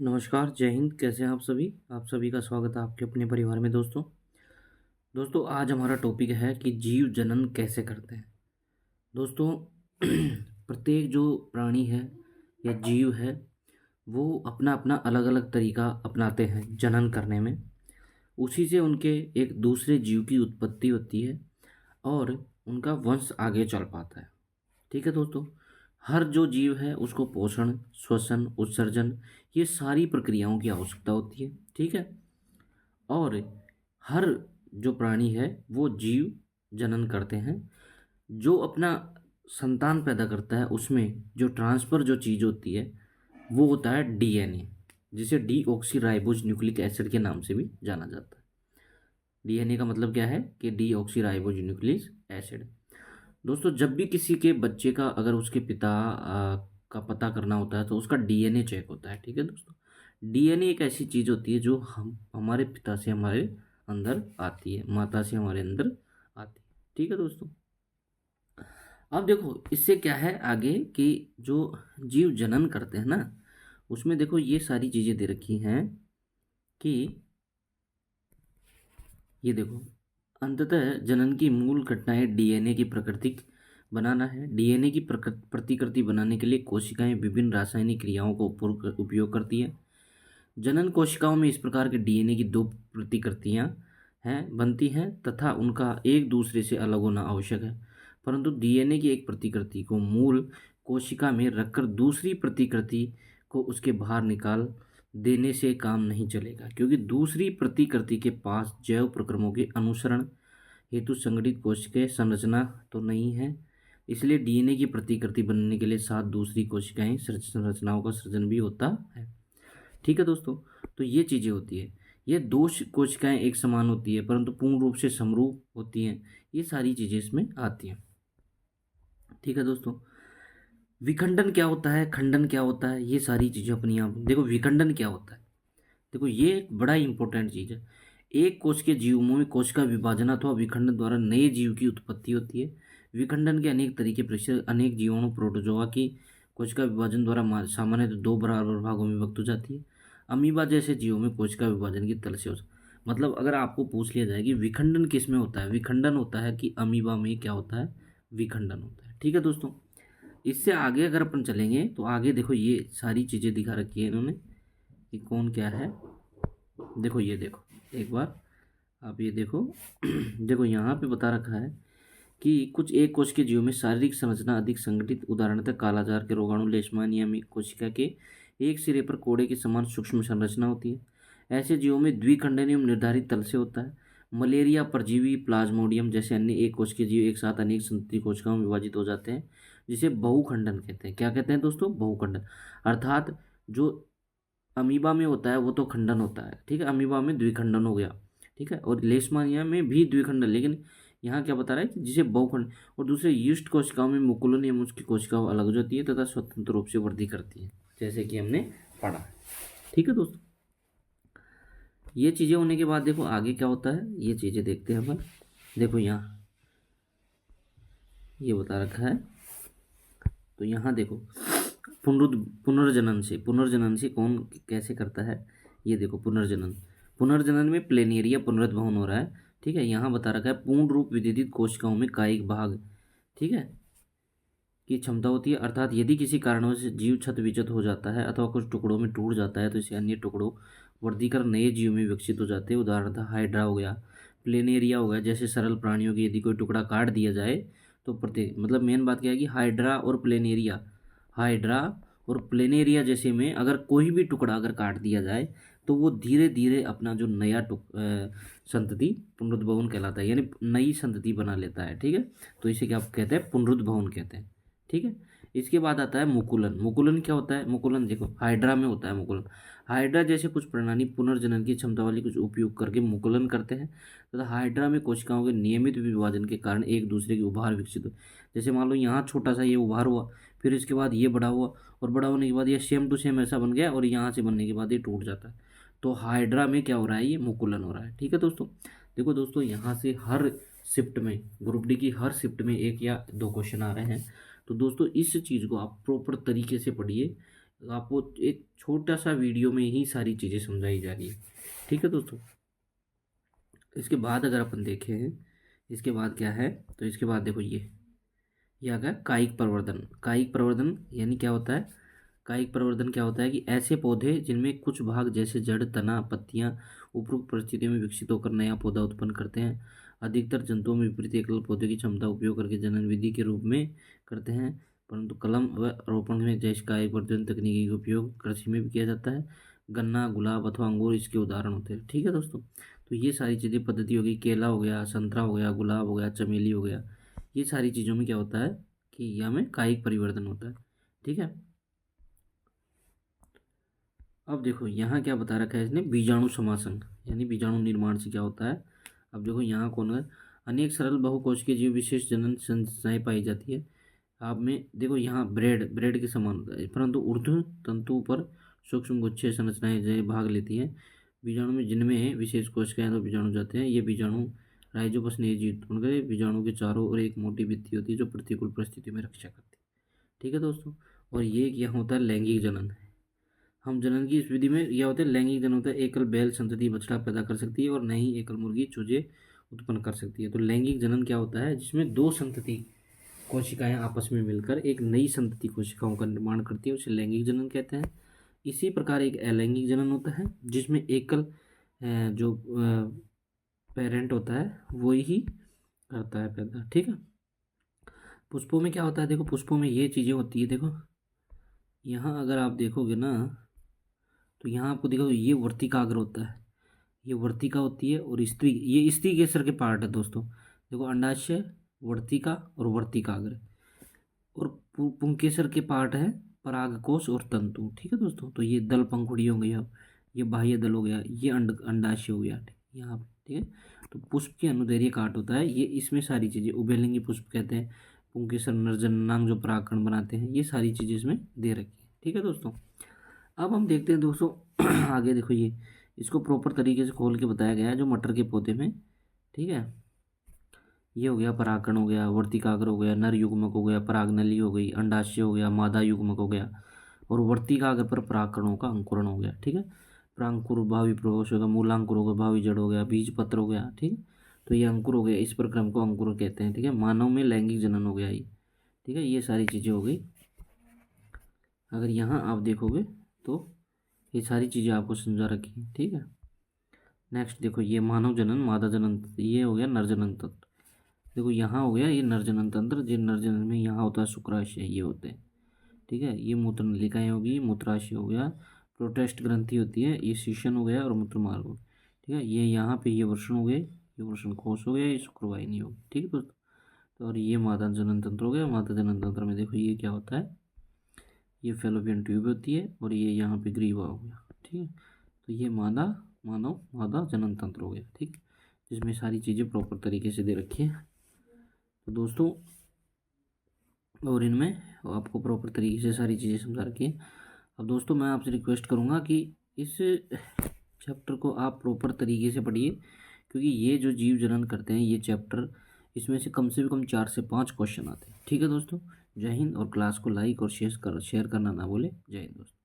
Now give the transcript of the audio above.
नमस्कार, जय हिंद। कैसे हैं आप सभी? आप सभी का स्वागत है आपके अपने परिवार में दोस्तों। आज हमारा टॉपिक है कि जीव जनन कैसे करते हैं। दोस्तों प्रत्येक जो प्राणी है या जीव है, वो अपना-अपना अलग-अलग तरीका अपनाते हैं जनन करने में। उसी से उनके एक दूसरे जीव की उत्पत्ति होती है और उनका वंश आगे चल पाता है। ठीक है दोस्तों, हर जो जीव है उसको पोषण, श्वसन, उत्सर्जन, ये सारी प्रक्रियाओं की आवश्यकता होती है। ठीक है। और हर जो प्राणी है वो जीव जनन करते हैं। जो अपना संतान पैदा करता है उसमें जो ट्रांसफ़र जो चीज़ होती है वो होता है डीएनए, जिसे डीऑक्सीराइबोज न्यूक्लिक एसिड के नाम से भी जाना जाता है। डीएनए का मतलब क्या है कि डीऑक्सीराइबोज न्यूक्लिक एसिड। दोस्तों जब भी किसी के बच्चे का अगर उसके पिता का पता करना होता है तो उसका डीएनए चेक होता है। ठीक है दोस्तों, डीएनए एक ऐसी चीज़ होती है जो हम हमारे पिता से हमारे अंदर आती है, माता से हमारे अंदर आती है। ठीक है दोस्तों, अब देखो इससे क्या है आगे कि जो जीव जनन करते हैं ना, उसमें देखो ये सारी चीज़ें दे रखी हैं कि ये देखो, अंततः जनन की मूल घटनाएं डीएनए की प्रकृतिक बनाना है। डीएनए की प्रतिकृति बनाने के लिए कोशिकाएं विभिन्न रासायनिक क्रियाओं का उपयोग करती हैं। जनन कोशिकाओं में इस प्रकार के डीएनए की दो प्रतिकृतियां बनती हैं तथा उनका एक दूसरे से अलग होना आवश्यक है। परंतु डीएनए की एक प्रतिकृति को मूल कोशिका में रखकर दूसरी प्रतिकृति को उसके बाहर निकाल देने से काम नहीं चलेगा, क्योंकि दूसरी प्रतिकृति के पास जैव प्रक्रमों के अनुसरण हेतु संगठित कोशिकीय संरचना तो नहीं है। इसलिए डीएनए की प्रतिकृति बनने के लिए साथ दूसरी कोशिकाएं संरचनाओं का सृजन भी होता है। ठीक है दोस्तों, तो ये चीज़ें होती है। ये दो कोशिकाएं एक समान होती है परंतु पूर्ण रूप से समरूप होती हैं। ये सारी चीज़ें इसमें आती हैं। ठीक है दोस्तों, विखंडन क्या होता है, खंडन क्या होता है, ये सारी चीज़ें अपनी आप देखो। विखंडन क्या होता है, देखो ये एक बड़ा इंपॉर्टेंट चीज़ है। एक कोश के जीवों में कोशिका विभाजन अथवा विखंडन द्वारा नए जीव की उत्पत्ति होती है। विखंडन के अनेक तरीके प्रचलित, अनेक जीवाणु प्रोटोजोआ की कोशिका विभाजन द्वारा सामान्यतः दो बराबर भागों में विभक्त हो जाती है। अमीबा जैसे जीवों में कोशिका विभाजन की तल से मतलब अगर आपको पूछ लिया जाए कि विखंडन किस में होता है, विखंडन होता है कि अमीबा में क्या होता है, विखंडन होता है। ठीक है दोस्तों, इससे आगे अगर अपन चलेंगे तो आगे देखो ये सारी चीज़ें दिखा रखी है इन्होंने कि कौन क्या है। देखो ये देखो एक बार आप ये देखो देखो यहाँ पे बता रखा है कि कुछ एक कोश के जीवों में शारीरिक संरचना अधिक संगठित, उदाहरणतः कालाजार के रोगाणु लेशमानिया में कोशिका के एक सिरे पर कोड़े के समान सूक्ष्म संरचना होती है। ऐसे जीवों में द्विखंडन एवं निर्धारित तल से होता है। मलेरिया परजीवी प्लाज्मोडियम जैसे अन्य एक कोश के जीव एक साथ अनेक संतति कोशिकाओं में विभाजित हो जाते हैं, जिसे बहुखंडन कहते हैं। क्या कहते हैं दोस्तों? बहुखंडन। अर्थात जो अमीबा में होता है वो तो खंडन होता है, ठीक है, अमीबा में द्विखंडन हो गया। ठीक है, और लेशमानिया में भी द्विखंडन, लेकिन यहाँ क्या बता रहा है कि जिसे बहुखंड। और दूसरे यीस्ट कोशिकाओं में मुकुलन एवं उसकी कोशिकाओं अलग हो जाती है तथा स्वतंत्र रूप से वृद्धि करती है, जैसे कि हमने पढ़ा है। ठीक है दोस्तों, ये चीज़ें होने के बाद देखो आगे क्या होता है, ये चीज़ें देखते हैं अपन। देखो यहाँ ये बता रखा है, तो यहाँ देखो पुनर्जनन से कौन कैसे करता है। ये देखो पुनर्जनन में प्लेनेरिया पुनरुद्भवन हो रहा है। ठीक है, यहाँ बता रखा है पूर्ण रूप विभेदित कोशिकाओं में कायिक भाग, ठीक है, की क्षमता होती है। अर्थात यदि किसी कारणवश जीव क्षत विचत हो जाता है अथवा कुछ टुकड़ों में टूट जाता है तो इसे अन्य टुकड़ों वृद्धि कर नए जीव में विकसित हो जाते हैं। उदाहरण हाइड्रा हो गया, प्लेनेरिया हो गया। जैसे सरल प्राणियों की यदि कोई टुकड़ा काट दिया जाए तो प्रत्येक मतलब मेन बात क्या है कि हाइड्रा और प्लेनेरिया जैसे में अगर कोई भी टुकड़ा अगर काट दिया जाए तो वो धीरे धीरे अपना जो नया संतति पुनरुद्भवन कहलाता है, यानी नई संतति बना लेता है। ठीक है, तो इसे क्या कहते हैं? पुनरुद्भवन कहते हैं। ठीक है, इसके बाद आता है मुकुलन। मुकुलन क्या होता है? मुकुलन देखो हाइड्रा में होता है मुकुलन। हाइड्रा जैसे कुछ प्रणाली पुनर्जनन की क्षमता वाली कुछ उपयोग करके मुकुलन करते हैं तथा हाइड्रा में कोशिकाओं के नियमित विभाजन के कारण एक दूसरे के उभार विकसित हो। जैसे मान लो यहाँ छोटा सा ये उभार हुआ, फिर इसके बाद ये बड़ा हुआ, और बड़ा होने के बाद ये सेम टू सेम ऐसा बन गया, और यहाँ से बनने के बाद ये टूट जाता है। तो हाइड्रा में क्या हो रहा है? ये मुकुलन हो रहा है। ठीक है दोस्तों, देखो दोस्तों यहाँ से हर शिफ्ट में, ग्रुप डी की हर शिफ्ट में एक या दो क्वेश्चन आ रहे हैं। तो दोस्तों इस चीज़ को आप प्रॉपर तरीके से पढ़िए, आपको एक छोटा सा वीडियो में ही सारी चीज़ें समझाई जा रही है। ठीक है दोस्तों। इसके बाद अगर अपन देखें, इसके बाद क्या है, तो इसके बाद देखो ये आ गया कायिक प्रवर्धन। कायिक प्रवर्धन यानी क्या होता है? कायिक प्रवर्धन क्या होता है कि ऐसे पौधे जिनमें कुछ भाग जैसे जड़, तना, पत्तियां उपरोक्त परिस्थितियों में विकसित होकर नया पौधा उत्पन्न करते हैं। अधिकतर जंतुओं में विपरीत एकल पौधे की क्षमता उपयोग करके जनन विधि के रूप में करते हैं, परंतु कलम व रोपण में जैसे कायिक प्रवर्धन तकनीकी का उपयोग कृषि में भी किया जाता है। गन्ना, गुलाब अथवा अंगूर इसके उदाहरण होते हैं। ठीक है दोस्तों। तो ये सारी चीज़ें पद्धति हो गई। केला हो गया, संतरा हो गया, गुलाब हो गया, चमेली हो गया, ये सारी चीज़ों में क्या होता है कि यह में कायिक परिवर्तन होता है। ठीक है। अब देखो यहाँ क्या बता रखा है इसने, बीजाणु समासन यानी बीजाणु निर्माण से क्या होता है। अब देखो यहाँ कौन है, अनेक सरल बहुकोशिकीय जीव विशेष जनन संरचनाएं पाई जाती है। आप में देखो यहाँ ब्रेड के समान होता है, परंतु ऊर्ध्व तंतु पर सूक्ष्म गुच्छे संरचनाएं जो भाग लेती हैं बीजाणु में, जिनमें विशेष कोशिकाएं तो बीजाणु जाते हैं। ये बीजाणु राइजोपस ने जीव उत्पन्न करे। बीजाणु के चारों ओर एक मोटी भित्ति होती है जो प्रतिकूल परिस्थितियों में रक्षा करती है। ठीक है दोस्तों। और ये यहाँ होता है लैंगिक जनन। हम जनन की इस विधि में यह होता है लैंगिक जनन होता है, एकल बैल संतति बछड़ा पैदा कर सकती है और न ही एकल मुर्गी चूजे उत्पन्न कर सकती है। तो लैंगिक जनन क्या होता है, जिसमें दो संतति कोशिकाएं आपस में मिलकर एक नई संतति कोशिकाओं का निर्माण करती है, उसे लैंगिक जनन कहते हैं। इसी प्रकार एक अलैंगिक जनन होता है जिसमें एकल जो पेरेंट होता है वो ही करता है पैदा। ठीक है। पुष्पों में क्या होता है, देखो पुष्पों में ये चीज़ें होती है। देखो यहाँ अगर आप देखोगे ना, तो यहाँ आपको देखो ये वर्तिकाग्र होता है, ये वर्तिका होती है, और स्त्री, ये स्त्री केसर के पार्ट है दोस्तों। देखो अंडाशय, वर्तिका और वर्तिकाग्र, और पुंकेसर के पार्ट है परागकोश और तंतु। ठीक है दोस्तों। तो ये दल पंखुड़ी हो गई, अब ये बाह्य दल हो गया, ये अंडाशय हो गया यहाँ पे। ठीक है। तो पुष्प के अनुदैर्घ्य काट होता है, ये इसमें सारी चीज़ें उभयलिंगी पुष्प कहते हैं। पुंकेसर नरजननांग जो परागकण बनाते हैं, ये सारी चीज़ें इसमें दे रखी है। ठीक है दोस्तों। अब हम देखते हैं दोस्तों आगे देखो ये इसको प्रॉपर तरीके से खोल के बताया गया है जो मटर के पौधे में। ठीक है। ये हो गया परागकण हो गया, वर्तिकाग्र हो गया, नर युग्मक हो गया, परागनली हो गई, अंडाशय हो गया, मादा युग्मक हो गया, और वर्तिकाग्र पर परागकणों का अंकुरण हो गया। ठीक है। प्रांकुर भावी प्रवेश हो गया, मूलांकुर हो गया, भावी जड़ हो गया, बीज पत्र हो गया। ठीक है। तो ये अंकुर हो गया, इस प्रक्रम को अंकुर कहते हैं। ठीक है। मानव में लैंगिक जनन हो गया ये। ठीक है। ये सारी चीज़ें हो गई। अगर यहाँ आप देखोगे तो ये सारी चीज़ें आपको समझा रखी हैं। ठीक है। नेक्स्ट देखो ये मानव जनन, मादा जनन, ये हो गया नर जनन तंत्र। देखो यहाँ हो गया ये नर जनन तंत्र, जो नर जनन में यहाँ होता है शुक्राशय, ये होते हैं। ठीक है। ये मूत्र नलिकाएँ होगी, मूत्राशय हो गया, प्रोटेस्ट ग्रंथि होती है, ये शीशन हो गया, और मूत्र मार्ग हो गया। ठीक है। ये यहाँ पे ये वृषण हो गए, ये वृषण कोश हो गया, ये शुक्रवाहिनी होगी। ठीक है दोस्तों। तो और ये मादा जनन तंत्र हो गया। मादा जनन तंत्र में देखो ये क्या होता है, ये फेलोपियन ट्यूब होती है, और ये यहाँ पे ग्रीवा हो गया। ठीक है। तो ये मादा जनन तंत्र हो गया। ठीक। जिसमें सारी चीज़ें प्रॉपर तरीके से दे रखी है। तो दोस्तों और इनमें आपको प्रॉपर तरीके से सारी चीज़ें समझा रखी है। अब दोस्तों मैं आपसे रिक्वेस्ट करूँगा कि इस चैप्टर को आप प्रॉपर तरीके से पढ़िए, क्योंकि ये जो जीव जनन करते हैं ये चैप्टर, इसमें से कम 4 से 5 क्वेश्चन आते हैं। ठीक है दोस्तों। जय हिंद। और क्लास को लाइक और शेयर करना ना भूलें। जय हिंद दोस्तों।